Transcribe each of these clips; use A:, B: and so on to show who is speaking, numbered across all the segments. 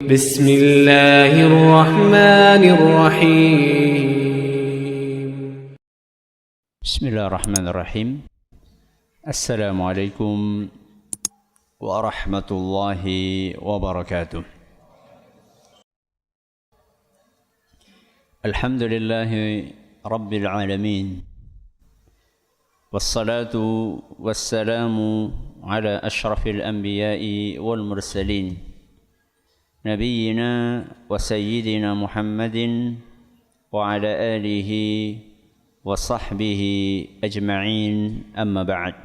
A: بسم الله الرحمن الرحيم.
B: بسم الله الرحمن الرحيم. السلام عليكم ورحمة الله وبركاته. الحمد لله رب العالمين، والصلاة والسلام على أشرف الأنبياء والمرسلين، نبينا وسيدنا محمد وعلى آله وصحبه أجمعين. أما بعد.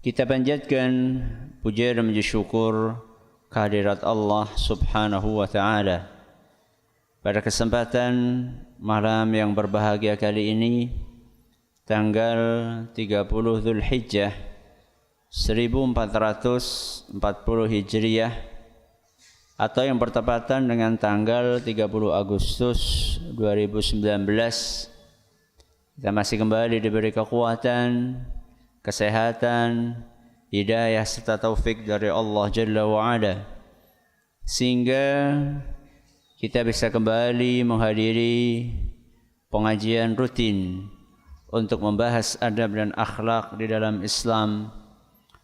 B: Kita panjatkan puja dan puji syukur kehadirat Allah Subhanahu wa taala. Pada kesempatan malam yang berbahagia kali ini, tanggal 30 Zulhijjah 1440 Hijriah, atau yang bertepatan dengan tanggal 30 Agustus 2019, kita masih kembali diberi kekuatan, kesehatan, hidayah serta taufik dari Allah Jalla wa'ala, sehingga kita bisa kembali menghadiri pengajian rutin untuk membahas adab dan akhlak di dalam Islam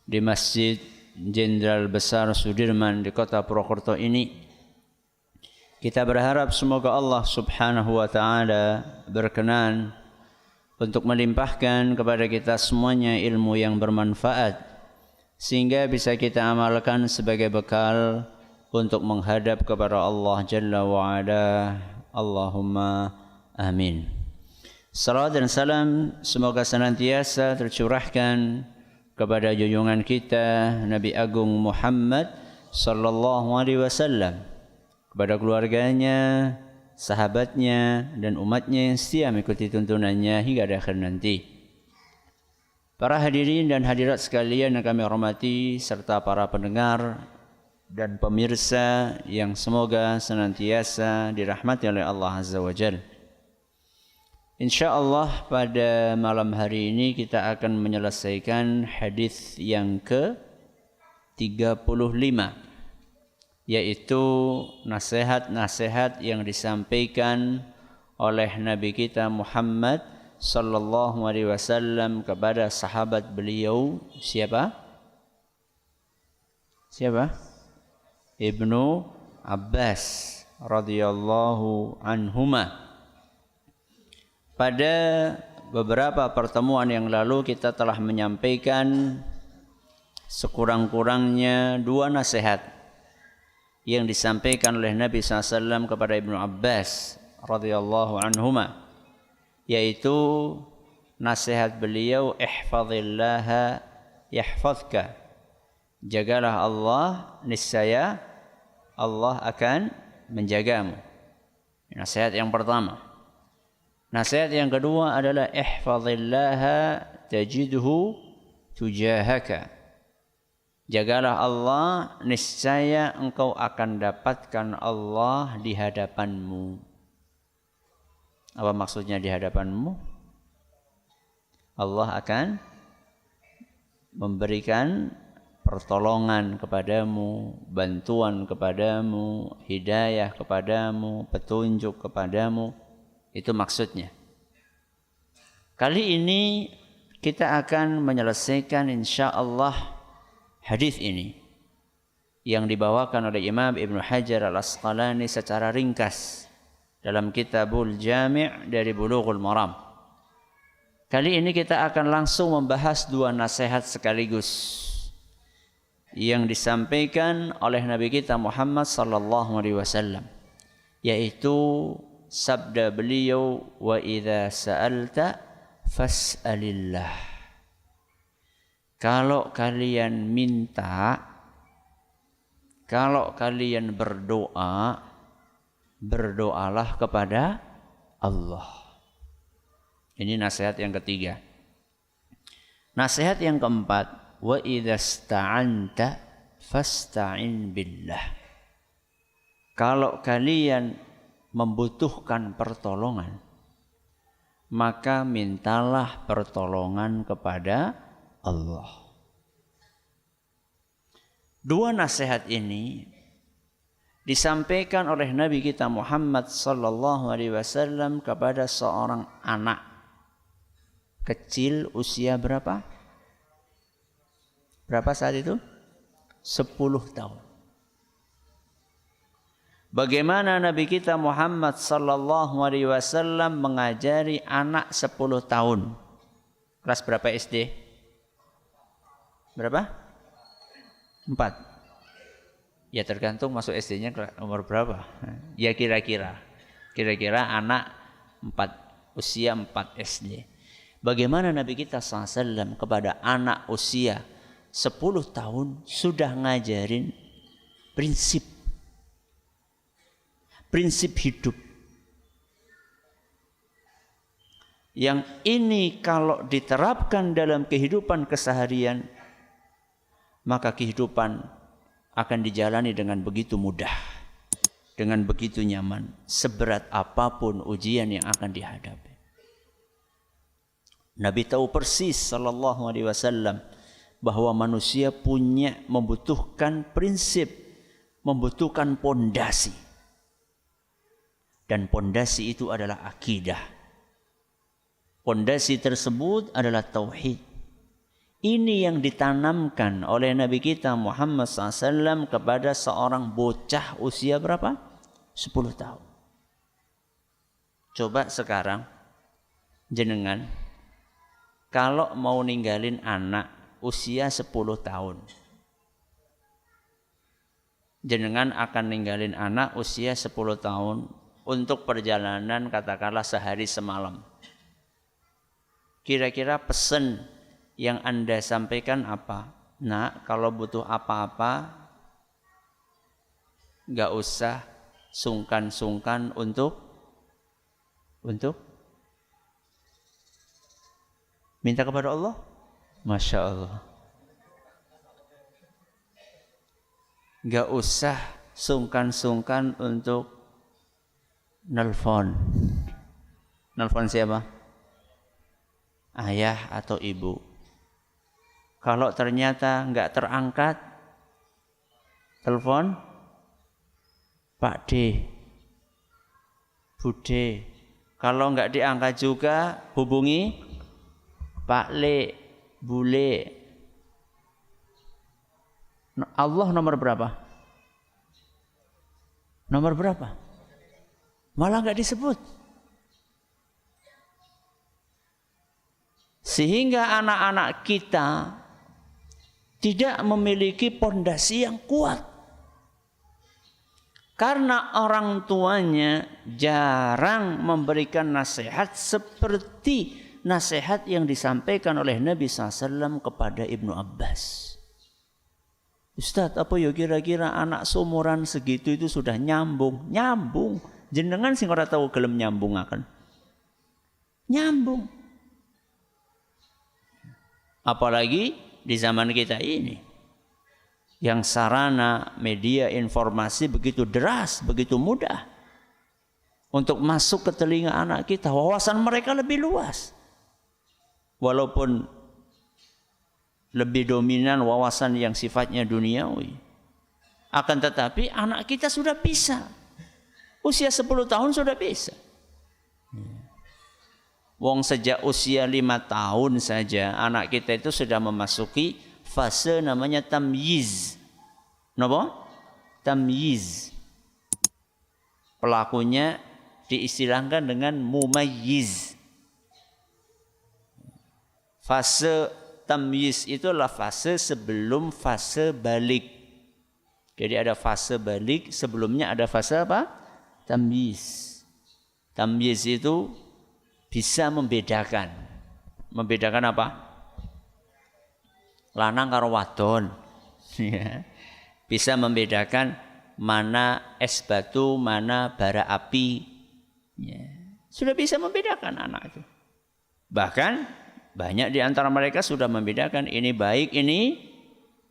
B: di Masjid Jenderal Besar Sudirman di Kota Purwokerto ini. Kita berharap semoga Allah Subhanahu wa taala berkenan untuk melimpahkan kepada kita semuanya ilmu yang bermanfaat, sehingga bisa kita amalkan sebagai bekal untuk menghadap kepada Allah Jalla wa'ala. Allahumma amin. Salawat dan salam semoga senantiasa tercurahkan kepada junjungan kita Nabi Agung Muhammad sallallahu alaihi wasallam, kepada keluarganya, sahabatnya, dan umatnya yang setia mengikuti tuntunannya hingga akhir nanti. Para hadirin dan hadirat sekalian yang kami hormati, serta para pendengar dan pemirsa yang semoga senantiasa dirahmati oleh Allah Azza wa Jalla. InsyaAllah pada malam hari ini kita akan menyelesaikan hadis yang ke-35, yaitu nasihat-nasihat yang disampaikan oleh Nabi kita Muhammad sallallahu alaihi wasallam kepada sahabat beliau. Siapa? Ibnu Abbas radhiyallahu anhuma. Pada beberapa pertemuan yang lalu kita telah menyampaikan sekurang-kurangnya 2 nasihat yang disampaikan oleh Nabi SAW kepada Ibnu Abbas radhiyallahu anhuma, yaitu nasihat beliau, ihfazillaha yahfazka, jagalah Allah, niscaya Allah akan menjagamu. Nasihat yang pertama. Nasihat yang kedua adalah ihfazillaha tajidhu tujahaka, jagalah Allah, niscaya engkau akan dapatkan Allah di hadapanmu. Apa maksudnya di hadapanmu? Allah akan memberikan pertolongan kepadamu, bantuan kepadamu, hidayah kepadamu, petunjuk kepadamu. Itu maksudnya. Kali ini kita akan menyelesaikan insyaallah hadis ini yang dibawakan oleh Imam Ibnu Hajar Al-Asqalani secara ringkas dalam Kitabul Jami' dari Bulughul Maram. Kali ini kita akan langsung membahas 2 nasihat sekaligus yang disampaikan oleh Nabi kita Muhammad sallallahu alaihi wasallam, yaitu sabda beliau, wa idza sa'alta fas'alillah. Kalau kalian minta, kalau kalian berdoa, berdoalah kepada Allah. Ini nasihat yang ketiga. Nasihat yang keempat, wa idza sta'anta fasta'in billah. Kalau kalian membutuhkan pertolongan, maka mintalah pertolongan kepada Allah. 2 nasihat ini disampaikan oleh Nabi kita Muhammad sallallahu alaihi wasallam kepada seorang anak kecil usia berapa? Berapa saat itu? 10 tahun. Bagaimana Nabi kita Muhammad sallallahu alaihi wasallam mengajari anak 10 tahun? Kelas berapa SD? Berapa? 4. Ya tergantung masuk SD-nya umur berapa. Ya kira-kira anak 4 usia 4 SD. Bagaimana Nabi kita SAW kepada anak usia 10 tahun sudah ngajarin prinsip hidup. Yang ini kalau diterapkan dalam kehidupan keseharian, maka kehidupan akan dijalani dengan begitu mudah, dengan begitu nyaman, seberat apapun ujian yang akan dihadapi. Nabi tahu persis sallallahu alaihi wasallam bahwa manusia membutuhkan prinsip, membutuhkan pondasi. Dan pondasi itu adalah akidah. Pondasi tersebut adalah tauhid. Ini yang ditanamkan oleh Nabi kita Muhammad SAW kepada seorang bocah usia berapa? 10 tahun. Coba sekarang jenengan kalau mau ninggalin anak usia 10 tahun. Jenengan akan ninggalin anak usia 10 tahun untuk perjalanan katakanlah sehari semalam. Kira-kira pesan yang Anda sampaikan apa? Nak, kalau butuh apa-apa enggak usah sungkan-sungkan untuk minta kepada Allah. Masya Allah. Enggak usah sungkan-sungkan untuk nelpon. Nelpon siapa? Ayah atau ibu. Kalau ternyata enggak terangkat, telepon Pak D, Bu D. Kalau enggak diangkat juga, hubungi Pak Le, Bu Le. Allah nomor berapa? Nomor berapa? Malah enggak disebut. Sehingga anak-anak kita tidak memiliki pondasi yang kuat. Karena orang tuanya jarang memberikan nasihat seperti nasihat yang disampaikan oleh Nabi SAW kepada Ibnu Abbas. Ustadz, apa ya kira-kira anak seumuran segitu itu sudah nyambung? Nyambung. Jenengan sing ora tahu gelem nyambung akan. Nyambung. Apalagi di zaman kita ini yang sarana media informasi begitu deras, begitu mudah untuk masuk ke telinga anak kita. Wawasan mereka lebih luas. Walaupun lebih dominan wawasan yang sifatnya duniawi. Akan tetapi anak kita sudah bisa. Usia 10 tahun sudah bisa. Wong sejak usia 5 tahun saja anak kita itu sudah memasuki fase namanya tamyiz. Napa? Tamyiz. Pelakunya diistilahkan dengan mumayyiz. Fase tamyiz itulah fase sebelum fase balik. Jadi ada fase balik, sebelumnya ada fase apa? Tamyiz. Tamyiz itu bisa membedakan. Membedakan apa? Lanang karo wadon. Bisa membedakan mana es batu, mana bara api. Sudah bisa membedakan anak itu. Bahkan banyak di antara mereka sudah membedakan ini baik, ini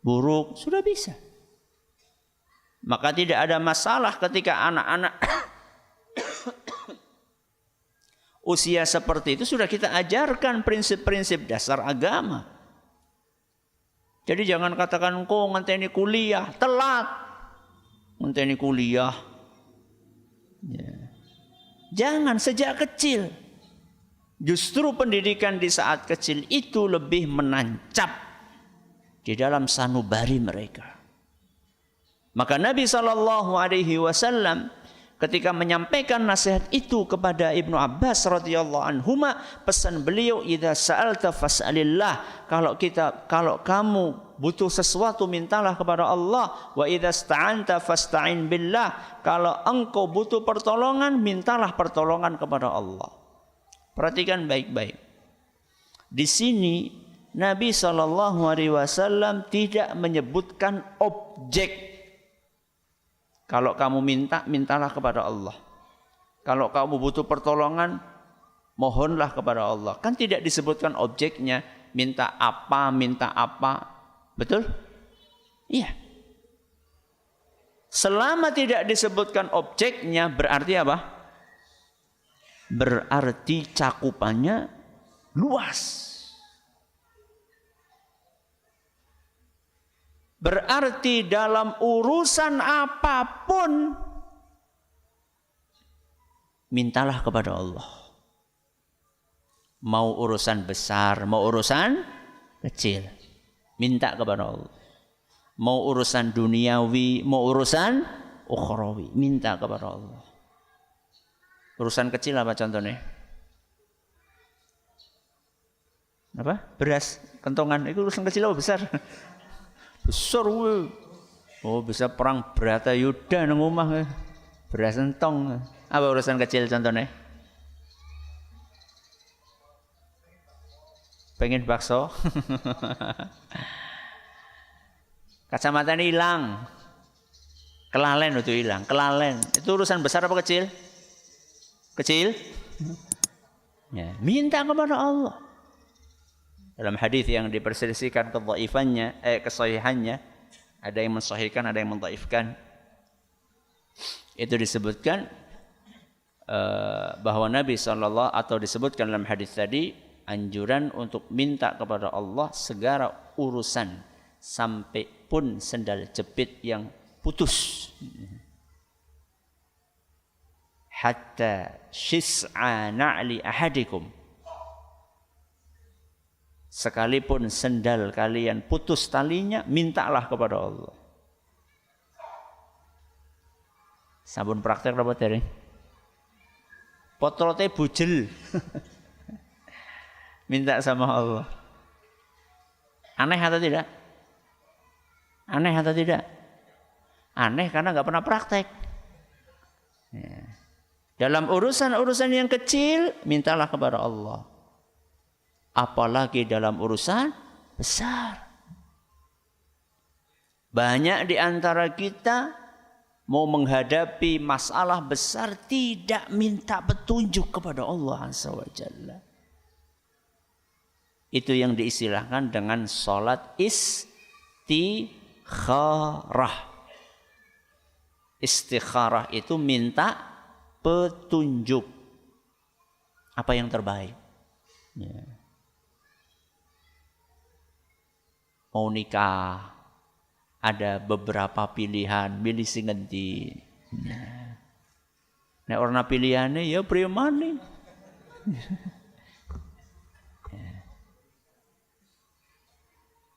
B: buruk. Sudah bisa. Maka tidak ada masalah ketika anak-anak usia seperti itu sudah kita ajarkan prinsip-prinsip dasar agama. Jadi jangan katakan kok ngenteni kuliah, telat. ngenteni kuliah. Ya. Jangan sejak kecil. Justru pendidikan di saat kecil itu lebih menancap di dalam sanubari mereka. Maka Nabi SAW ketika menyampaikan nasihat itu kepada Ibnu Abbas radhiyallahu anhuma, pesan beliau, idza sa'alta fas'alillah, kalau kamu butuh sesuatu mintalah kepada Allah, wa idza sta'anta fasta'in billah, kalau engkau butuh pertolongan mintalah pertolongan kepada Allah. Perhatikan baik-baik. Di sini Nabi SAW tidak menyebutkan objek. Kalau kamu minta, mintalah kepada Allah. Kalau kamu butuh pertolongan, mohonlah kepada Allah. Kan tidak disebutkan objeknya, minta apa. Betul? Iya. Selama tidak disebutkan objeknya, berarti apa? Berarti cakupannya luas. Berarti dalam urusan apapun mintalah kepada Allah. Mau urusan besar, mau urusan kecil, minta kepada Allah. Mau urusan duniawi, mau urusan ukhrawi, minta kepada Allah. Urusan kecil apa contohnya? Apa? Beras, kentongan. Itu urusan kecil apa besar? Besar. Oh, bisa perang Bratayuda nang omah. Beras entong. Apa urusan kecil contohnya? Pengen bakso. Kacamata ini hilang. Kelalen itu hilang. Kelalen. Itu urusan besar apa kecil? Kecil? Ya, minta kepada Allah. Dalam hadis yang diperselisihkan kesahihannya, ada yang mensahihkan, ada yang mendhaifkan. Itu disebutkan bahwa Nabi SAW, atau disebutkan dalam hadis tadi, anjuran untuk minta kepada Allah segala urusan, sampai pun sendal jepit yang putus. Hatta shis'a na'li ahadikum, sekalipun sendal kalian putus talinya, mintalah kepada Allah. Sampun praktek apa dari? Potrote bujel. Minta sama Allah. Aneh atau tidak? Aneh atau tidak? Aneh karena nggak pernah praktek. Ya. Dalam urusan-urusan yang kecil, mintalah kepada Allah. Apalagi dalam urusan besar. Banyak di antara kita mau menghadapi masalah besar tidak minta petunjuk kepada Allah Azza wa Jalla. Itu yang diistilahkan dengan salat istikharah. Istikharah itu minta petunjuk. Apa yang terbaik? Ya. Mau nikah, ada beberapa pilihan, milih sing ngendi. Nek orna pilihane ya priyo maneh.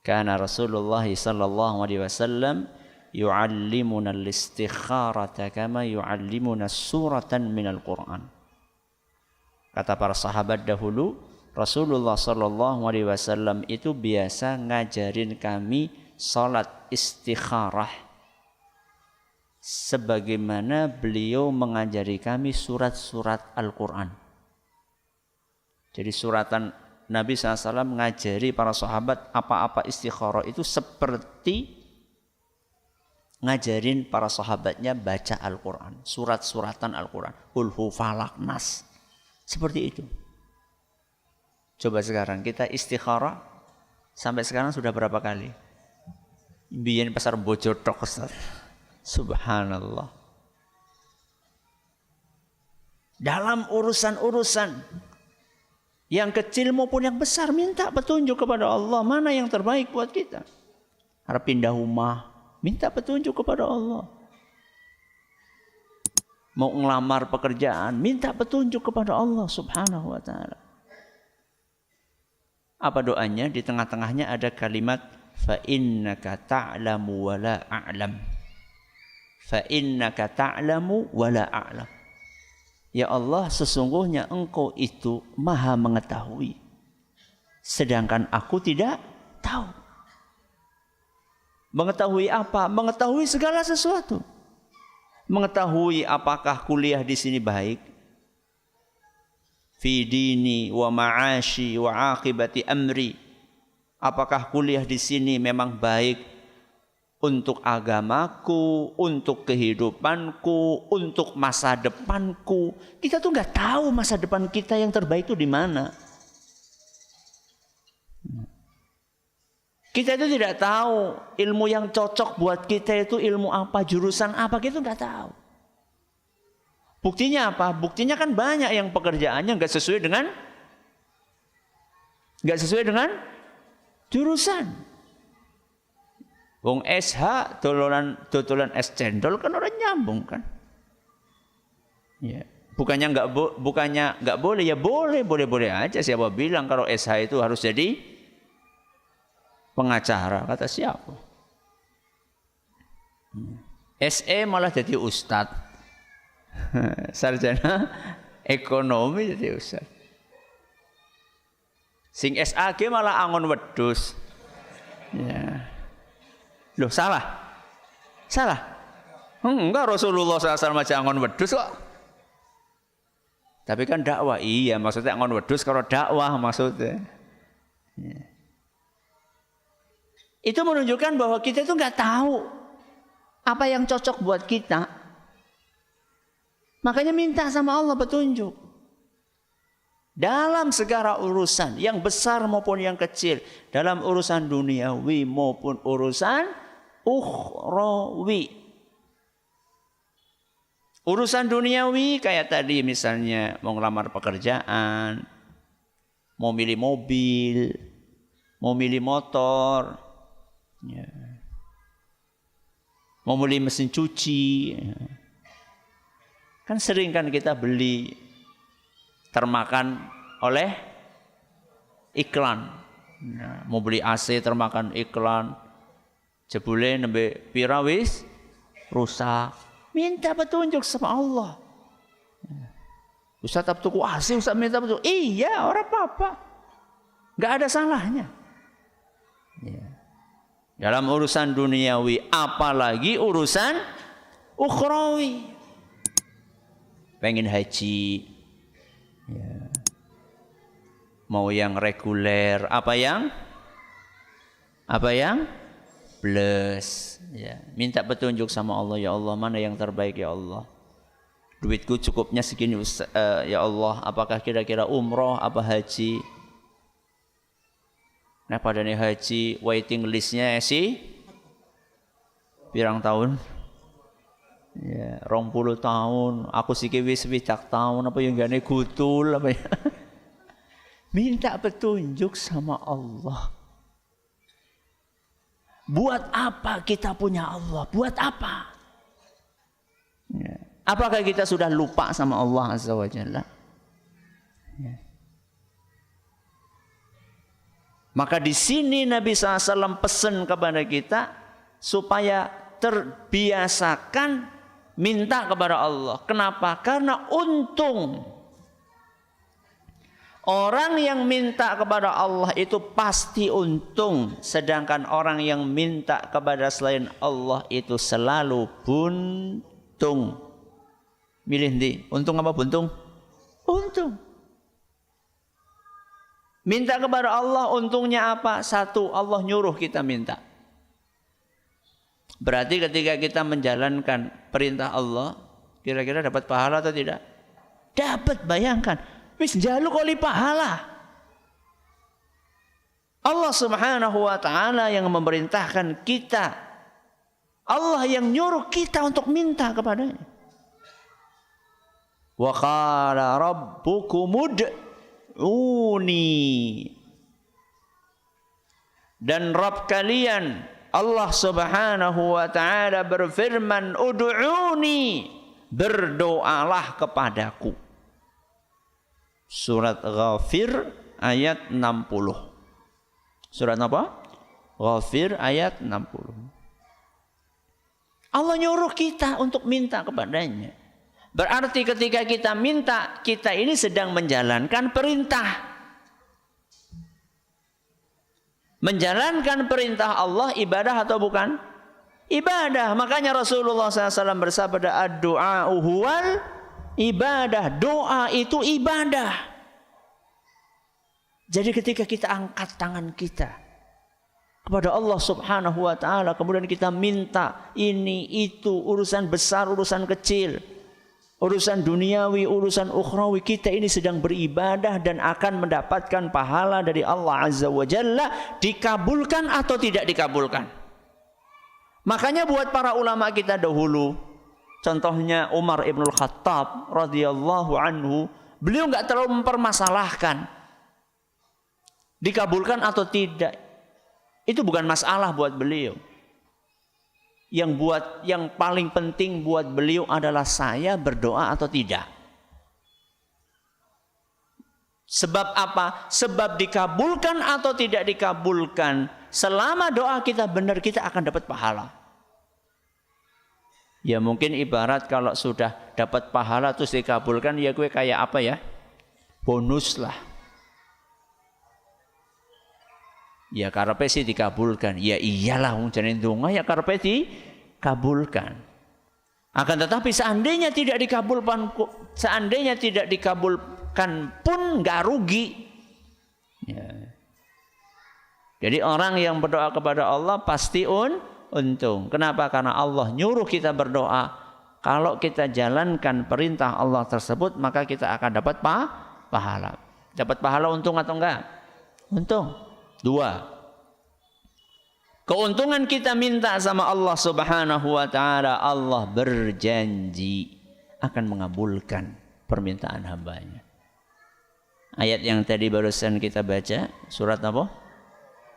B: Kana Rasulullah sallallahu alaihi wasallam yu'allimuna al-istikharata kama yu'allimuna suratan minal Qur'an. Kata para sahabat dahulu, Rasulullah sallallahu alaihi wasallam itu biasa ngajarin kami salat istikharah sebagaimana beliau mengajari kami surat-surat Al-Qur'an. Jadi suratan Nabi SAW mengajari para sahabat apa-apa istikharah itu seperti ngajarin para sahabatnya baca Al-Quran, surat-suratan Al-Quran, Qul hu falaq nas, seperti itu. Coba sekarang kita istikharah sampai sekarang sudah berapa kali? Biyen pasar Bojotok, Ustaz. Subhanallah. Dalam urusan-urusan yang kecil maupun yang besar, minta petunjuk kepada Allah, mana yang terbaik buat kita. Harap pindah rumah, minta petunjuk kepada Allah. mau ngelamar pekerjaan, minta petunjuk kepada Allah Subhanahu wa taala. Apa doanya? Di tengah-tengahnya ada kalimat fa innaka ta'lamu wa la a'lam. Fa innaka ta'lamu wa la a'lam. Ya Allah, sesungguhnya Engkau itu Maha mengetahui, sedangkan aku tidak tahu. Mengetahui apa? Mengetahui segala sesuatu. Mengetahui apakah kuliah di sini baik, fi dini wa ma'ashi wa aqibati amri. Apakah kuliah di sini memang baik untuk agamaku, untuk kehidupanku, untuk masa depanku? Kita tuh nggak tahu masa depan kita yang terbaik itu di mana. Kita itu tidak tahu ilmu yang cocok buat kita itu ilmu apa, jurusan apa, kita nggak tahu. Buktinya apa? Buktinya kan banyak yang pekerjaannya nggak sesuai dengan jurusan. Wong SH dodolan es cendol kan orang nyambung kan? Ya. Bukannya nggak boleh, ya boleh aja. Siapa bilang kalau SH itu harus jadi pengacara? Kata siapa? SE malah jadi ustadz. Sarjana ekonomi jadi ustaz. Sing SAG malah angon wedhus. Ya. Loh, salah? Enggak, Rasulullah SAW aja angon wedhus kok. Tapi kan dakwah, iya maksudnya angon wedhus kalau dakwah maksudnya. Ya. Itu menunjukkan bahwa kita itu nggak tahu apa yang cocok buat kita. Makanya minta sama Allah petunjuk. Dalam segala urusan, yang besar maupun yang kecil. Dalam urusan duniawi maupun urusan ukhrawi. Urusan duniawi kayak tadi misalnya mau ngelamar pekerjaan, mau milih mobil, mau milih motor, ya. Mau milih mesin cuci, ya. Kan sering kan kita beli termakan oleh iklan. Nah, mau beli AC termakan iklan. Jebule nembe pira wis rusak. Minta petunjuk sama Allah. Ustaz tak tuku AC, Ustaz minta petunjuk. Iya, orang apa-apa. Enggak ada salahnya. Ya. Dalam urusan duniawi, apalagi urusan ukhrawi. Pengen haji, ya. Mau yang reguler, apa yang plus, ya. Minta petunjuk sama Allah, ya Allah mana yang terbaik ya Allah. Duitku cukupnya segini, ya Allah. Apakah kira-kira umroh apa haji? Nah pada nih haji waiting listnya sih pirang tahun? Ya, 20 tahun, aku siki wis 20 tahun, apa yang gane gutul apa ya. Minta petunjuk sama Allah. Buat apa kita punya Allah? Buat apa? Ya. Apakah kita sudah lupa sama Allah Azza wa Jalla? Ya. Maka di sini Nabi SAW pesan kepada kita supaya terbiasakan minta kepada Allah. Kenapa? Karena untung orang yang minta kepada Allah itu pasti untung, sedangkan orang yang minta kepada selain Allah itu selalu buntung. Milih ndi? Untung apa buntung? Untung. Minta kepada Allah untungnya apa? Satu, Allah nyuruh kita minta. Berarti ketika kita menjalankan perintah Allah, kira-kira dapat pahala atau tidak? Dapat, bayangkan. Wis njaluk oleh pahala. Allah Subhanahu wa taala yang memerintahkan kita. Allah yang nyuruh kita untuk minta kepadanya. Wa qala rabbukum ud'uni. Dan Rabb kalian Allah Subhanahu wa taala berfirman, ud'uni, berdoalah kepadaku. Surat Ghafir ayat 60. Surat apa? Ghafir ayat 60. Allah nyuruh kita untuk minta kepadanya. Berarti ketika kita minta, kita ini sedang menjalankan perintah. Menjalankan perintah Allah ibadah atau bukan? Ibadah. Makanya Rasulullah SAW bersabda, ad-du'a'u huwal ibadah. Doa itu ibadah. Jadi ketika kita angkat tangan kita kepada Allah Subhanahu wa ta'ala, kemudian kita minta ini, itu, urusan besar, urusan kecil, urusan duniawi, urusan ukhrawi, kita ini sedang beribadah dan akan mendapatkan pahala dari Allah Azza wa Jalla, dikabulkan atau tidak dikabulkan. Makanya buat para ulama kita dahulu, contohnya Umar ibnul Khattab radhiyallahu anhu, beliau nggak terlalu mempermasalahkan dikabulkan atau tidak. Itu bukan masalah buat beliau. Yang paling penting buat beliau adalah saya berdoa atau tidak. Sebab apa? Sebab dikabulkan atau tidak dikabulkan, selama doa kita benar, kita akan dapat pahala. Ya mungkin ibarat kalau sudah dapat pahala terus dikabulkan, ya gue kayak apa ya? Bonus lah. Ya karepe sih dikabulkan. Ya iyalah wong jenenge donga ya karepe dikabulkan. Akan tetapi seandainya tidak dikabulkan pun enggak rugi. Ya. Jadi orang yang berdoa kepada Allah pasti untung. Kenapa? Karena Allah nyuruh kita berdoa. Kalau kita jalankan perintah Allah tersebut, maka kita akan dapat pahala. Dapat pahala untung atau enggak? Untung. 2. Keuntungan kita minta sama Allah Subhanahu wa ta'ala, Allah berjanji akan mengabulkan permintaan hambanya. Ayat yang tadi barusan kita baca, surat apa?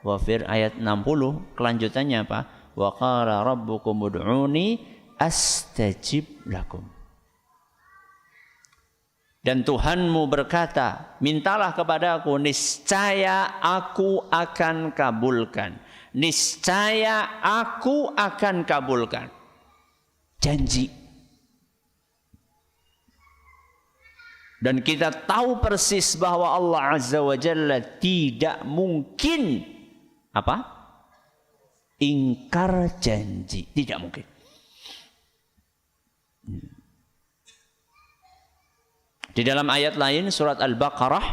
B: Ghafir ayat 60, kelanjutannya apa? Wa qala rabbukum ud'uni astajib lakum. Dan Tuhanmu berkata, mintalah kepadaku, niscaya aku akan kabulkan. Niscaya aku akan kabulkan. Janji. Dan kita tahu persis bahwa Allah Azza wa Jalla tidak mungkin apa? Ingkar janji. Tidak mungkin. Di dalam ayat lain surat Al-Baqarah,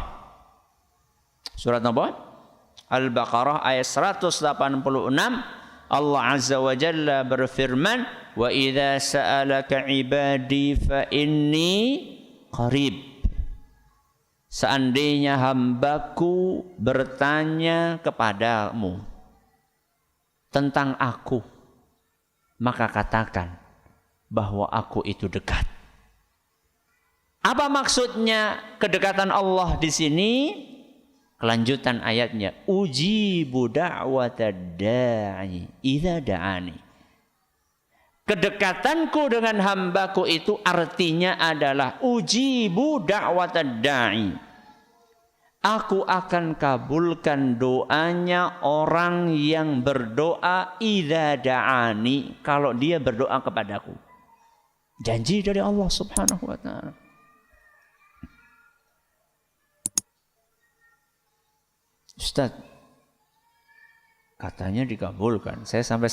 B: surat apa? Al-Baqarah ayat 186, Allah Azza wa Jalla berfirman, wa idza sa'alaka ibadi fa inni qarib. Seandainya hambaku bertanya kepadamu tentang aku, maka katakan bahwa aku itu dekat. Apa maksudnya kedekatan Allah di sini? Kelanjutan ayatnya, ujibu da'watad da'i idza da'ani. Kedekatanku dengan hambaku itu artinya adalah ujibu da'watad da'i. Aku akan kabulkan doanya orang yang berdoa idza da'ani, kalau dia berdoa kepadaku. Janji dari Allah Subhanahu wa ta'ala. Ustaz, katanya dikabulkan. Saya sampai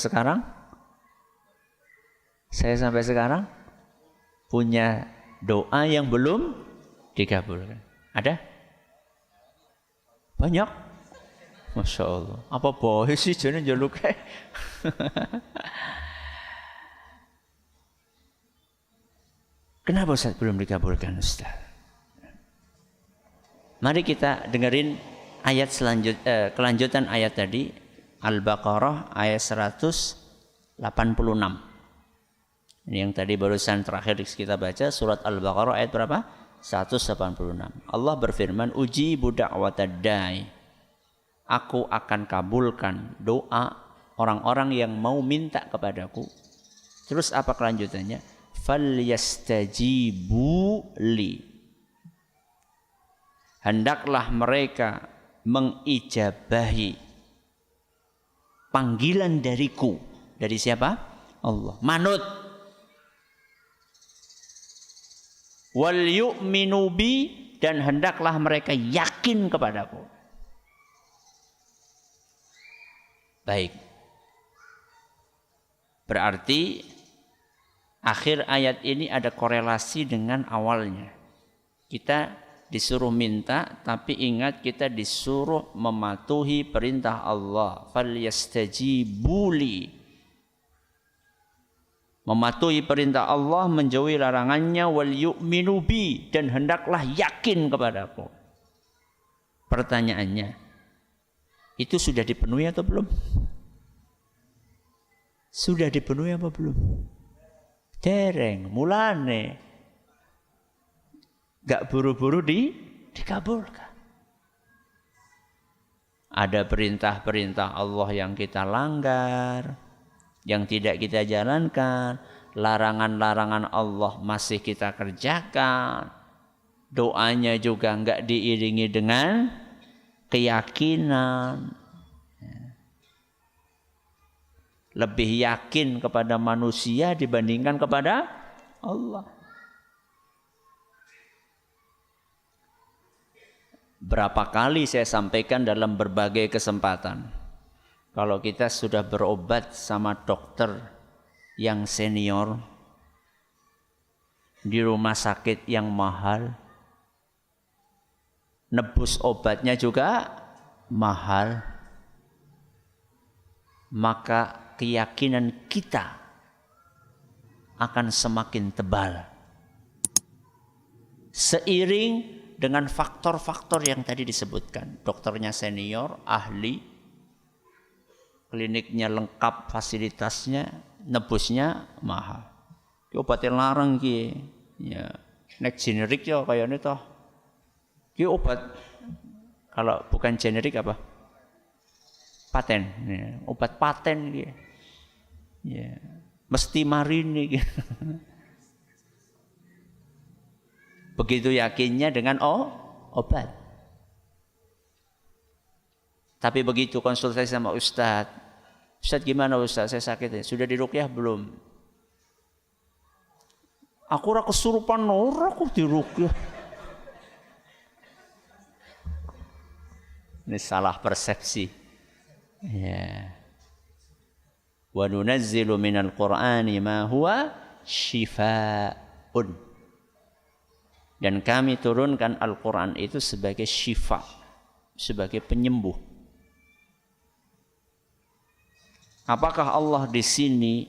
B: sekarang punya doa yang belum dikabulkan. Ada? Banyak? Masya Allah. Apa boleh sih jadi jaluk? Kenapa Ustaz belum dikabulkan Ustaz? Mari kita dengerin ayat kelanjutan ayat tadi, Al-Baqarah ayat 186. Ini yang tadi barusan terakhir kita baca, surat Al-Baqarah ayat berapa? 186. Allah berfirman, ujibu da'watad da'i. Aku akan kabulkan doa orang-orang yang mau minta kepadaku. Terus apa kelanjutannya? falyastajibu li. Hendaklah mereka mengijabahi panggilan dariku. Dari siapa? Allah. Manut. Wal yu'minu bi, dan hendaklah mereka yakin kepadaku. Baik. Berarti akhir ayat ini ada korelasi dengan awalnya. Kita disuruh minta, tapi ingat kita disuruh mematuhi perintah Allah. Falyastajibu li. Mematuhi perintah Allah, menjauhi larangannya. Wal yu'minu bi, dan hendaklah yakin kepadaku. Pertanyaannya, itu sudah dipenuhi atau belum? Sudah dipenuhi apa belum? Dereng, mulane gak buru-buru dikabulkan. Ada perintah-perintah Allah yang kita langgar, yang tidak kita jalankan. Larangan-larangan Allah masih kita kerjakan. Doanya juga enggak diiringi dengan keyakinan. Lebih yakin kepada manusia dibandingkan kepada Allah. Berapa kali saya sampaikan dalam berbagai kesempatan, kalau kita sudah berobat sama dokter yang senior di rumah sakit yang mahal, nebus obatnya juga mahal, maka keyakinan kita akan semakin tebal seiring dengan faktor-faktor yang tadi disebutkan. Dokternya senior, ahli, kliniknya lengkap, fasilitasnya, nebusnya mahal. Ki obatnya larang ki, ya nek generik ya kayaknya toh. Ki obat kalau bukan generik apa? Paten, ya, obat paten ki. Ya, mesti marini. Begitu yakinnya dengan obat. Tapi begitu konsultasi sama Ustadz, Ustadz gimana Ustadz, saya sakit, sudah diruqyah belum? Aku ora kesurupan ora, aku diruqyah. Ini salah persepsi. Ya. Wa nunazzilu minal Qur'ani ma huwa syifaa'un. Dan kami turunkan Al-Qur'an itu sebagai syifa, sebagai penyembuh. Apakah Allah di sini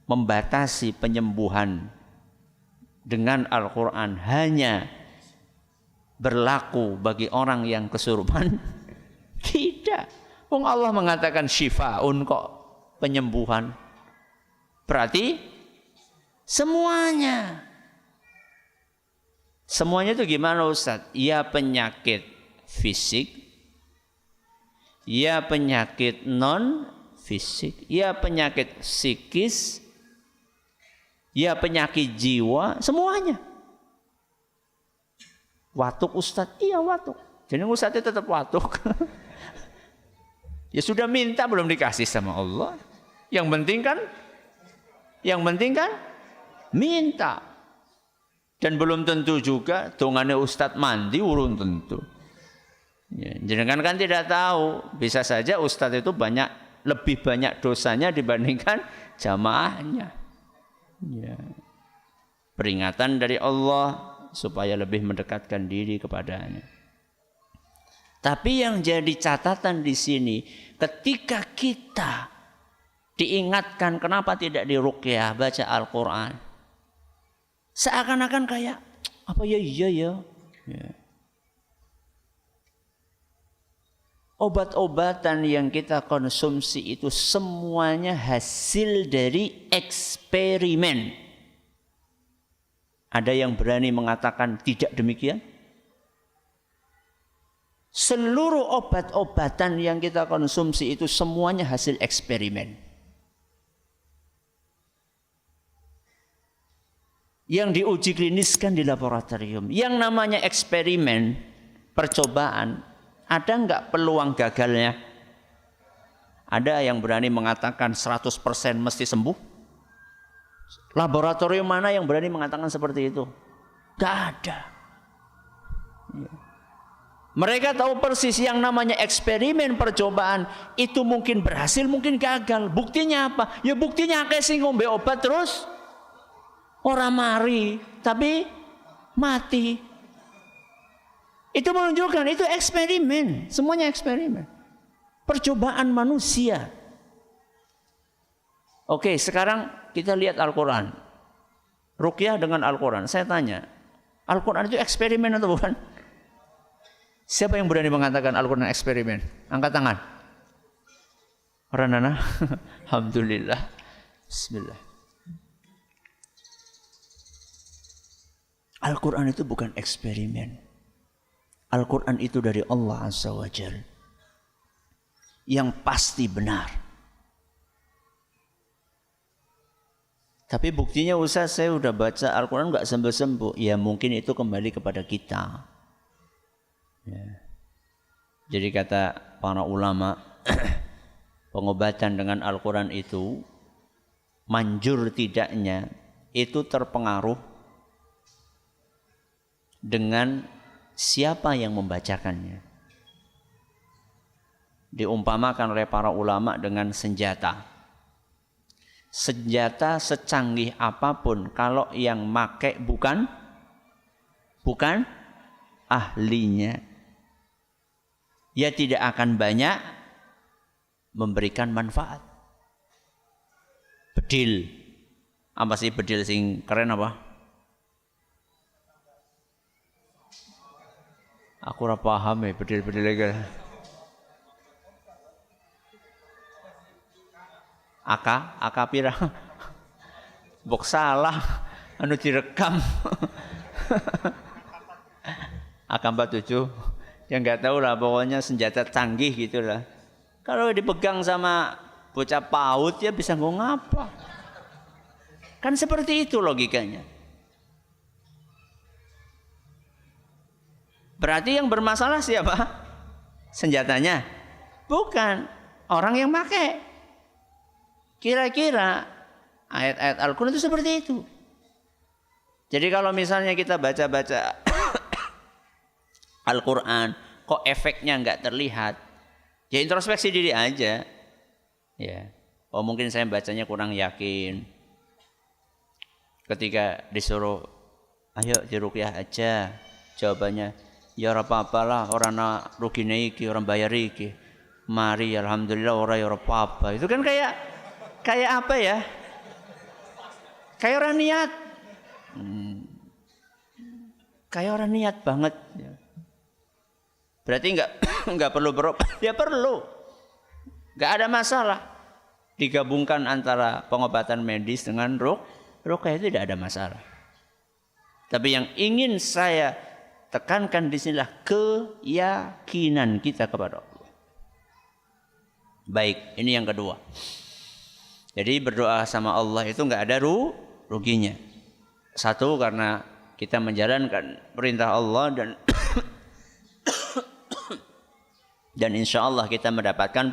B: membatasi penyembuhan dengan Al-Qur'an hanya berlaku bagi orang yang kesurupan? Tidak. Wong Allah mengatakan syifaun kok, penyembuhan. Berarti semuanya. Semuanya itu gimana Ustaz? Ya penyakit fisik, ya penyakit non fisik, ya penyakit psikis, ya penyakit jiwa, semuanya. Watuk Ustaz, iya watuk. Jadi Ustaznya tetap watuk. Ya sudah minta belum dikasih sama Allah. Yang penting kan minta. Dan belum tentu juga dongane Ustadz mandi urun tentu. Ya, jenengan kan tidak tahu, bisa saja Ustadz itu lebih banyak dosanya dibandingkan jamaahnya. Ya. Peringatan dari Allah supaya lebih mendekatkan diri kepadanya. Tapi yang jadi catatan di sini, ketika kita diingatkan kenapa tidak diruqyah, baca Al-Quran, seakan-akan kayak apa ya iya ya. Obat-obatan yang kita konsumsi itu semuanya hasil dari eksperimen. Ada yang berani mengatakan tidak demikian? Seluruh obat-obatan yang kita konsumsi itu semuanya hasil eksperimen. yang diuji kliniskan di laboratorium. Yang namanya eksperimen, percobaan, ada enggak peluang gagalnya? Ada yang berani mengatakan 100% mesti sembuh? Laboratorium mana yang berani mengatakan seperti itu? Enggak ada. Mereka tahu persis yang namanya eksperimen, percobaan itu mungkin berhasil, mungkin gagal. Buktinya apa? Ya buktinya akeh sing ngombe obat terus ora mari, tapi mati. Itu menunjukkan itu eksperimen, semuanya eksperimen. Percobaan manusia. Oke, sekarang kita lihat Al-Qur'an. Ruqyah dengan Al-Qur'an. Saya tanya, Al-Qur'an itu eksperimen atau bukan? Siapa yang berani mengatakan Al-Quran eksperimen? Angkat tangan. Ranana. Alhamdulillah. Bismillah. Al-Quran itu bukan eksperimen. Al-Quran itu dari Allah Azza wa Jalla, yang pasti benar. Tapi buktinya Ustaz, saya udah baca Al-Quran gak sembuh-sembuh. Ya mungkin itu kembali kepada kita. Ya. Jadi kata para ulama, pengobatan dengan Al-Quran itu manjur tidaknya itu terpengaruh dengan siapa yang membacakannya. Diumpamakan oleh para ulama dengan senjata. Senjata secanggih apapun, kalau yang make bukan ahlinya, ya tidak akan banyak memberikan manfaat. Bedil, apa sih bedil sing keren apa? Aku ora paham ya bedil-bedil lagi. Aka pira? Bok salah, anu direkam. AK-47, yang nggak tahu lah, pokoknya senjata canggih gitulah. Kalau dipegang sama bocah PAUD ya bisa ngapa? Kan seperti itu logikanya. Berarti yang bermasalah siapa? Senjatanya, bukan orang yang pakai. Kira-kira ayat-ayat Al-Quran itu seperti itu. Jadi kalau misalnya kita baca-baca Al-Quran, kok efeknya nggak terlihat, ya introspeksi diri aja. Ya, oh mungkin saya bacanya kurang yakin. Ketika disuruh, ayo diruqyah aja, jawabannya, ya ora apa-apa lah, orang nak rugi iki, orang bayar iki. Mari, alhamdulillah orang ya ora apa-apa. Itu kan kayak apa ya? Kayak orang niat. Kayak orang niat banget. Berarti enggak perlu berobat? Ya perlu. Enggak ada masalah. Digabungkan antara pengobatan medis dengan ruqyah itu tidak ada masalah. Tapi yang ingin saya tekankan di sinilah keyakinan kita kepada Allah. Baik, ini yang kedua. Jadi berdoa sama Allah itu enggak ada ruginya. Satu, karena kita menjalankan perintah Allah dan insya Allah kita mendapatkan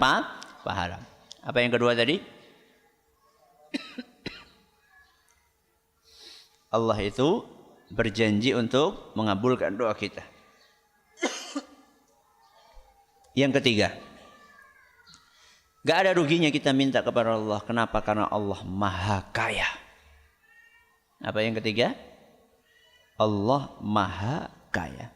B: pahala. Apa yang kedua tadi? Allah itu berjanji untuk mengabulkan doa kita. Yang ketiga, gak ada ruginya kita minta kepada Allah. Kenapa? Karena Allah maha kaya. Apa yang ketiga? Allah maha kaya.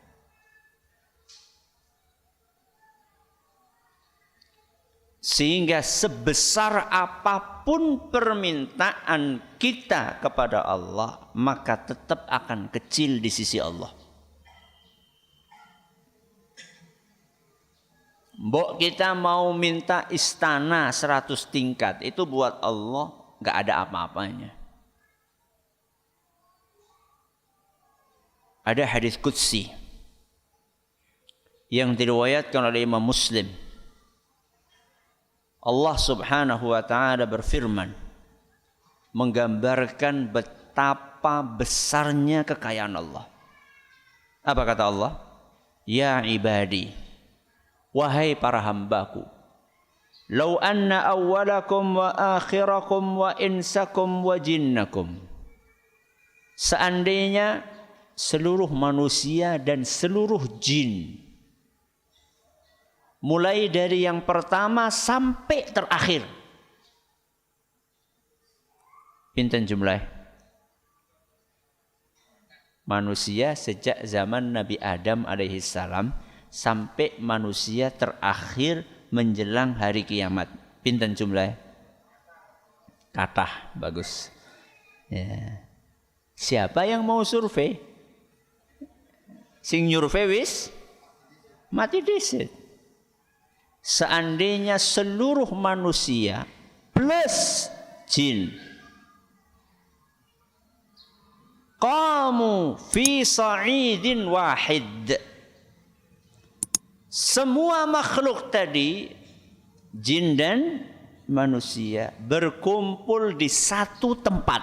B: Sehingga sebesar apapun permintaan kita kepada Allah, maka tetap akan kecil di sisi Allah. Mbok kita mau minta istana 100 tingkat, itu buat Allah gak ada apa-apanya. Ada hadis qudsi yang diriwayatkan oleh Imam Muslim. Allah Subhanahu wa ta'ala berfirman, menggambarkan betapa betapa besarnya kekayaan Allah. Apa kata Allah? Ya ibadi, wahai para hambaku, lau anna awwalakum wa akhirakum wa insakum wa jinnakum, seandainya seluruh manusia dan seluruh jin, mulai dari yang pertama sampai terakhir, pinten jumlah manusia sejak zaman Nabi Adam alaihi salam sampai manusia terakhir menjelang hari kiamat, pinten jumlah? Kathah, bagus. Ya. Siapa yang mau survei? Sing nyurvei wis mati dhisik. Seandainya seluruh manusia plus jin qamu fi sa'idin wahid, semua makhluk tadi, jin dan manusia, berkumpul di satu tempat.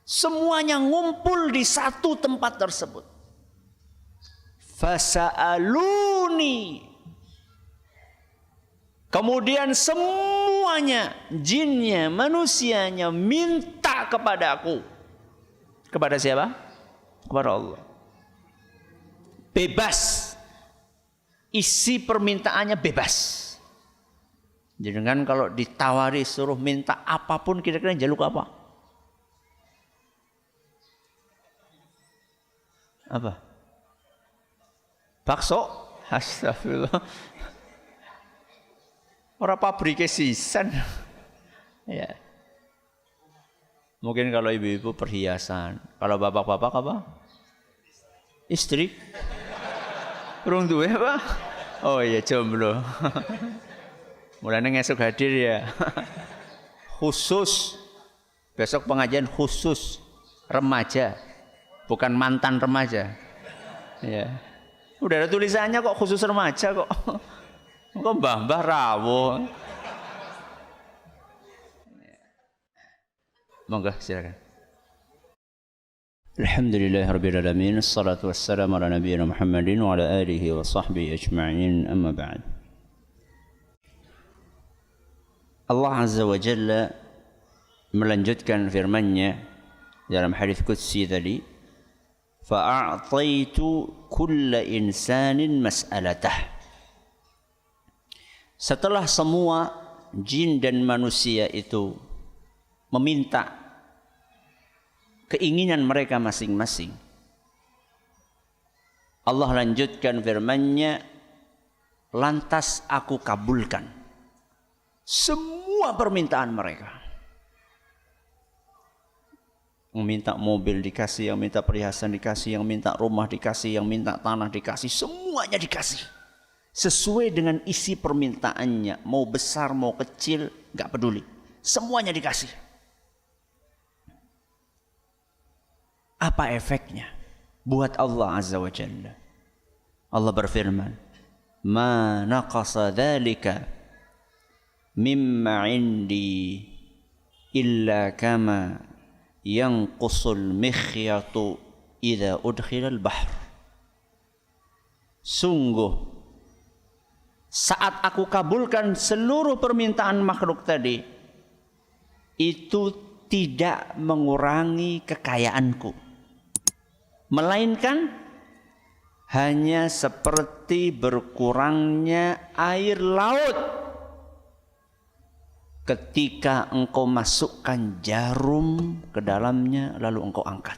B: Semuanya ngumpul di satu tempat tersebut. Fasa'aluni, kemudian semuanya, jinnya, manusianya minta kepada aku. Kepada siapa? Kepada Allah. Bebas. Isi permintaannya bebas. Jadi kan kalau ditawari suruh minta apapun, kira-kira jaluk apa? Apa? Bakso? Astagfirullah. Orang pabriknya sisan. Ya. Mungkin kalau ibu-ibu perhiasan, kalau bapak-bapak apa? Istri. Urung duwe apa? Oh iya, jomblo. Mulane ngesuk hadir ya. Khusus. Besok pengajian khusus remaja, bukan mantan remaja. Ya. Udah ada tulisannya kok, khusus remaja kok. Kok mbah-mbah rawuh. Monggo silakan. Alhamdulillahirabbil alamin, assalatu wassalamu ala nabiyyina Muhammadin wa ala alihi wa sahbihi ajma'in, amma ba'd. Allah Azza wa Jalla melanjutkan firman-Nya dalam hadis qudsi tadi, fa'a'taitu kulla insanin mas'alatah. Setelah semua jin dan manusia itu meminta keinginan mereka masing-masing, Allah lanjutkan firman-Nya, lantas aku kabulkan semua permintaan mereka. Yang minta mobil dikasih, yang minta perhiasan dikasih, yang minta rumah dikasih, yang minta tanah dikasih, semuanya dikasih sesuai dengan isi permintaannya. Mau besar mau kecil gak peduli, semuanya dikasih. Apa efeknya buat Allah Azza wa Jalla? Allah berfirman, ma naqasa dzalika mimma indi illa kama yanqusul mikhyatu idza udkhilal bahr. Sungguh saat aku kabulkan seluruh permintaan makhluk tadi, itu tidak mengurangi kekayaanku, melainkan hanya seperti berkurangnya air laut ketika engkau masukkan jarum ke dalamnya lalu engkau angkat.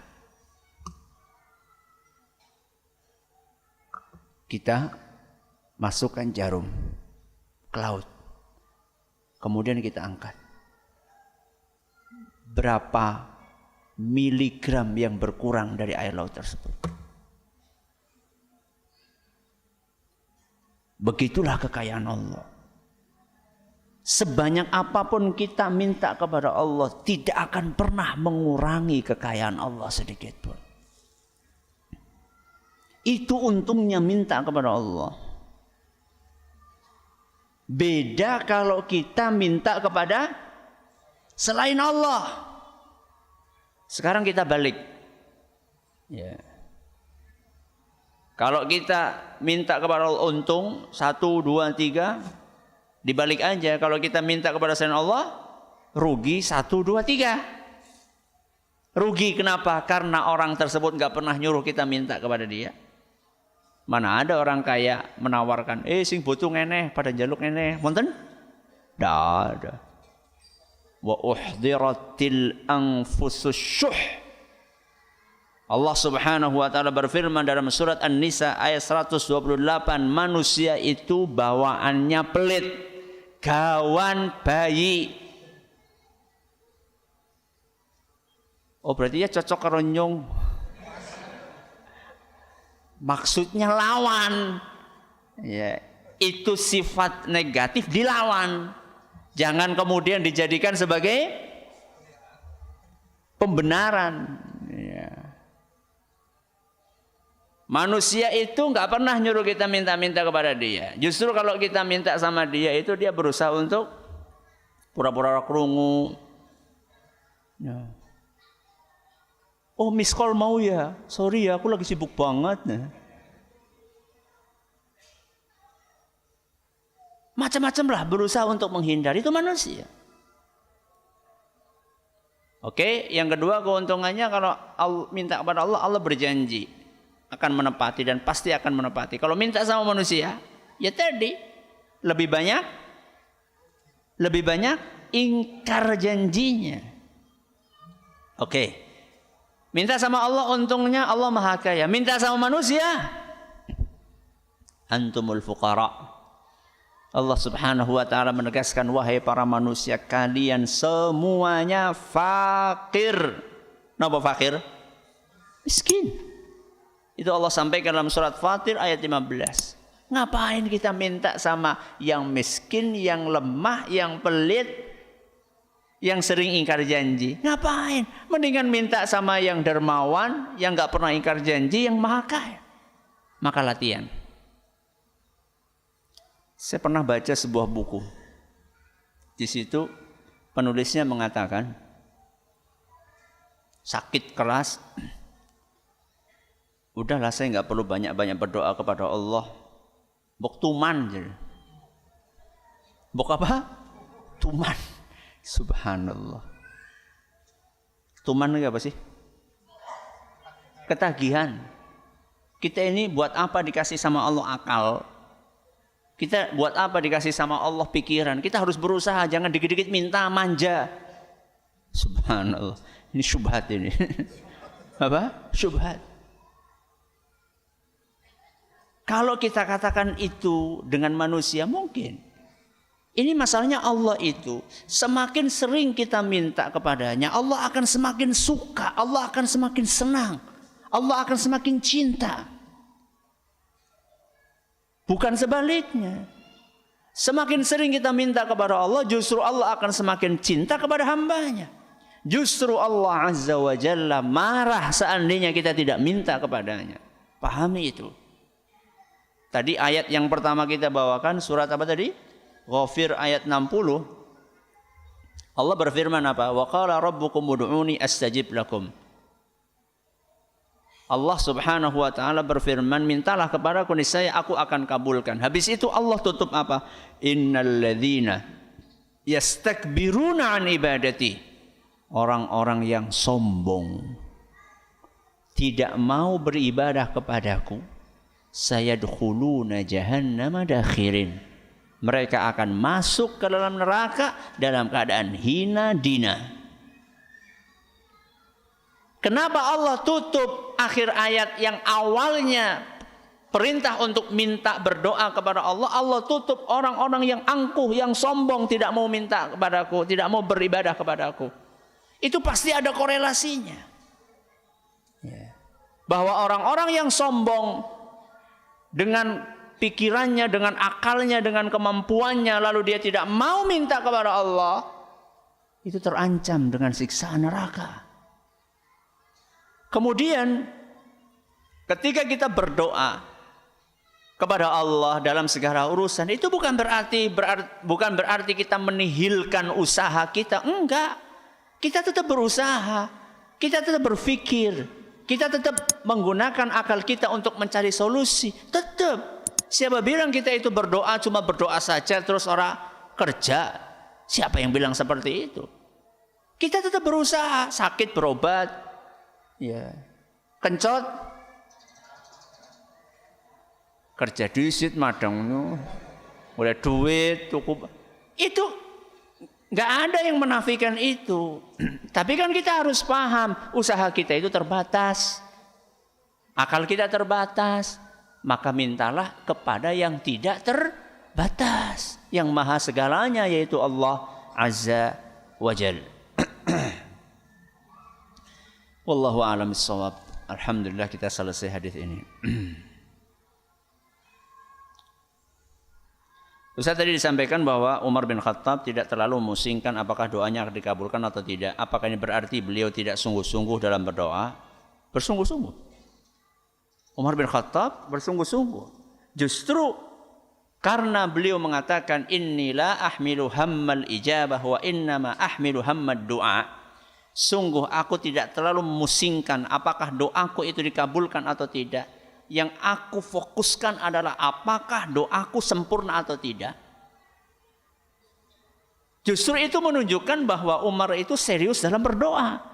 B: Kita masukkan jarum ke laut, kemudian kita angkat. Berapa miligram yang berkurang dari air laut tersebut? Begitulah kekayaan Allah. Sebanyak apapun kita minta kepada Allah, tidak akan pernah mengurangi kekayaan Allah sedikit pun. Itu untungnya minta kepada Allah. Beda kalau kita minta kepada selain Allah. Sekarang kita balik. Ya. Kalau kita minta kepada Allah untung 1, 2, 3, dibalik aja. Kalau kita minta kepada selain Allah, rugi 1, 2, 3. Rugi kenapa? Karena orang tersebut nggak pernah nyuruh kita minta kepada dia. Mana ada orang kaya menawarkan, sing butuh ngene pada jaluk ngene, wonten? Nggak ada. Wa uhdiratil anfusus syuh. Allah Subhanahu wa taala berfirman dalam surat An-Nisa ayat 128, manusia itu bawaannya pelit, gawan bayi. Oh, berarti ya cocok karo nyung. Maksudnya lawan. Ya, itu sifat negatif dilawan. Jangan kemudian dijadikan sebagai pembenaran. Ya. Manusia itu nggak pernah nyuruh kita minta-minta kepada dia. Justru kalau kita minta sama dia itu dia berusaha untuk pura-pura krungu. Ya. Oh, miss call mau ya? Sorry ya, aku lagi sibuk banget. Nah. Macam-macam lah berusaha untuk menghindar. Itu manusia. Oke, yang kedua keuntungannya kalau minta kepada Allah, Allah berjanji akan menepati dan pasti akan menepati. Kalau minta sama manusia, ya tadi lebih banyak ingkar janjinya. Oke. Minta sama Allah untungnya Allah Maha Kaya. Minta sama manusia, antumul fuqara. Allah Subhanahu wa taala menegaskan, wahai para manusia, kalian semuanya fakir. Napa fakir? Miskin. Itu Allah sampaikan dalam surat Fatir ayat 15. Ngapain kita minta sama yang miskin, yang lemah, yang pelit, yang sering ingkar janji? Ngapain? Mendingan minta sama yang dermawan, yang gak pernah ingkar janji, yang maha kaya. Maka latihan. Saya pernah baca sebuah buku. Di situ penulisnya mengatakan, sakit keras, udahlah saya nggak perlu banyak-banyak berdoa kepada Allah. Bok tuman. Bok apa? Tuman. Subhanallah. Tuman itu apa sih? Ketagihan. Kita ini buat apa dikasih sama Allah akal? Kita buat apa dikasih sama Allah pikiran? Kita harus berusaha, jangan dikit-dikit minta, manja. Subhanallah. Ini syubhat ini. Apa? Syubhat. Kalau kita katakan itu dengan manusia mungkin. Ini masalahnya Allah itu semakin sering kita minta kepadanya, Allah akan semakin suka, Allah akan semakin senang, Allah akan semakin cinta. Bukan sebaliknya. Semakin sering kita minta kepada Allah, justru Allah akan semakin cinta kepada hambanya. Justru Allah Azza wa Jalla marah seandainya kita tidak minta kepadanya. Pahami itu. Tadi ayat yang pertama kita bawakan, surat apa tadi? Ghafir ayat 60. Allah berfirman apa? Wa qala rabbukum ud'uni astajib lakum. Allah Subhanahu wa taala berfirman, mintalah kepadaku niscaya aku akan kabulkan. Habis itu Allah tutup apa? Innalladzina yastakbiruna an ibadati. Orang-orang yang sombong tidak mau beribadah kepadaku, sayadkhuluna jahannama dakhirin. Mereka akan masuk ke dalam neraka dalam keadaan hina dina. Kenapa Allah tutup akhir ayat yang awalnya perintah untuk minta berdoa kepada Allah? Allah tutup orang-orang yang angkuh, yang sombong, tidak mau minta kepadaku, tidak mau beribadah kepadaku. Itu pasti ada korelasinya. Bahwa orang-orang yang sombong dengan pikirannya, dengan akalnya, dengan kemampuannya, lalu dia tidak mau minta kepada Allah, itu terancam dengan siksaan neraka. Kemudian ketika kita berdoa kepada Allah dalam segala urusan, itu bukan berarti kita menihilkan usaha kita. Enggak. Kita tetap berusaha. Kita tetap berpikir, kita tetap menggunakan akal kita untuk mencari solusi. Tetap. Siapa bilang kita itu berdoa cuma berdoa saja terus orang kerja? Siapa yang bilang seperti itu? Kita tetap berusaha, sakit berobat, ya, kencot, kerja disit madang, boleh duit cukup. Itu nggak ada yang menafikan itu. Tapi kan kita harus paham, usaha kita itu terbatas, akal kita terbatas. Maka mintalah kepada yang tidak terbatas, yang maha segalanya, yaitu Allah Azza wa Jal. Wallahu a'lam bishawab. Alhamdulillah kita selesai hadis ini. Ustaz tadi disampaikan bahwa Umar bin Khattab tidak terlalu memusingkan apakah doanya akan dikabulkan atau tidak. Apakah ini berarti beliau tidak sungguh-sungguh dalam berdoa? Bersungguh-sungguh. Umar bin Khattab bersungguh-sungguh. Justru karena beliau mengatakan inni la ahmilu hammal ijabah wa innama ahmilu hammad du'a. Sungguh aku tidak terlalu memusingkan apakah doaku itu dikabulkan atau tidak. Yang aku fokuskan adalah apakah doaku sempurna atau tidak. Justru itu menunjukkan bahwa Umar itu serius dalam berdoa.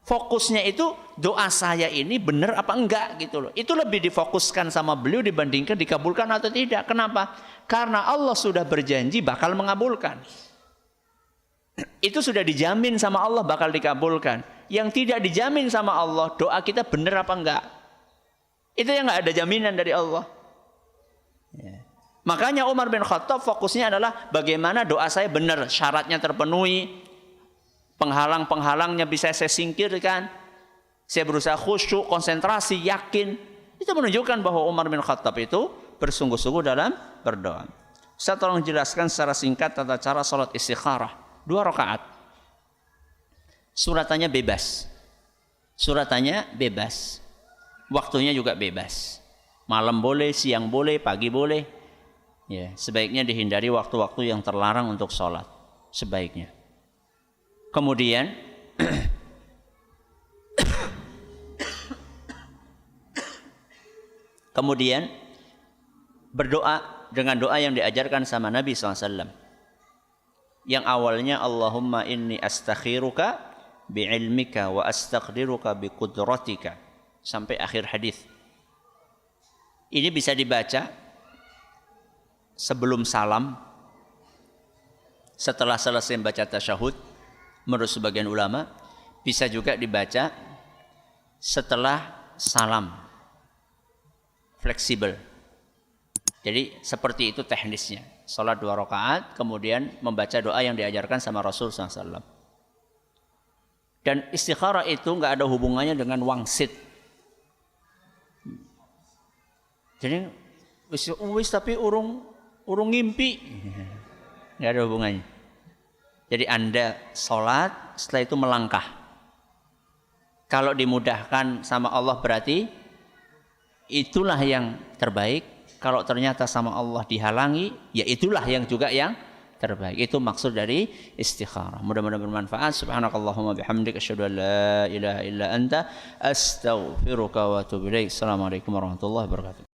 B: Fokusnya itu doa saya ini benar apa enggak gitu loh. Itu lebih difokuskan sama beliau dibandingkan dikabulkan atau tidak. Kenapa? Karena Allah sudah berjanji bakal mengabulkan. Itu sudah dijamin sama Allah bakal dikabulkan. Yang tidak dijamin sama Allah, doa kita benar apa enggak. Itu yang enggak ada jaminan dari Allah. Ya. Makanya Umar bin Khattab fokusnya adalah bagaimana doa saya benar, syaratnya terpenuhi. Penghalang-penghalangnya bisa saya singkirkan. Saya berusaha khusyuk, konsentrasi, yakin. Itu menunjukkan bahwa Umar bin Khattab itu bersungguh-sungguh dalam berdoa. Saya tolong jelaskan secara singkat tata cara salat istikharah. 2 rakaat. Suratannya bebas. Suratannya bebas. Waktunya juga bebas. Malam boleh, siang boleh, pagi boleh. Ya, sebaiknya dihindari waktu-waktu yang terlarang untuk sholat. Sebaiknya. Kemudian berdoa dengan doa yang diajarkan sama Nabi SAW. Yang awalnya Allahumma inni astakhiruka bi'ilmika wa astaqdiruka biqudratika. Sampai akhir hadis. Ini bisa dibaca sebelum salam, setelah selesai membaca tasyahud. Menurut sebagian ulama bisa juga dibaca setelah salam, fleksibel. Jadi seperti itu teknisnya. Salat 2 rakaat, kemudian membaca doa yang diajarkan sama Rasul SAW. Dan istikharah itu nggak ada hubungannya dengan wangsit. Jadi wis tapi urung ngimpi, nggak ada hubungannya. Jadi Anda sholat, setelah itu melangkah. Kalau dimudahkan sama Allah berarti itulah yang terbaik. Kalau ternyata sama Allah dihalangi, ya itulah yang juga yang terbaik. Itu maksud dari istikharah. Mudah-mudahan bermanfaat. Subhanakallahumma bihamdika asyhadu an la ilaha illa anta astaghfiruka wa atubu ilaik. Assalamualaikum warahmatullahi wabarakatuh.